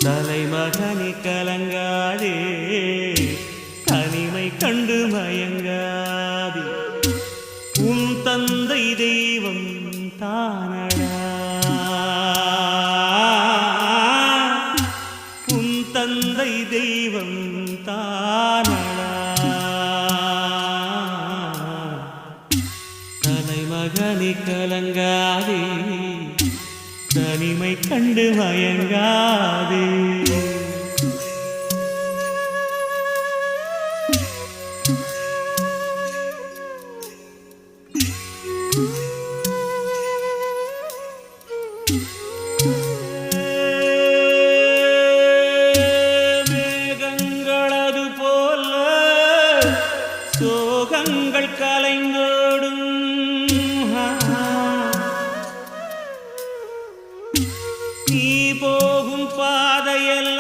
தலைமகனே கலங்காதே, தனிமை கண்டு மயங்காதே, உன் தந்தை தெய்வம் தானடா, உன் தந்தை தெய்வம் தானடா. தலைமகனே கலங்காதே, தனிமை கண்டு மயங்காதே. மேகங்களது போல சோகங்கள் கலைந்தோடும், நீ போகும் பாதையெல்லாம்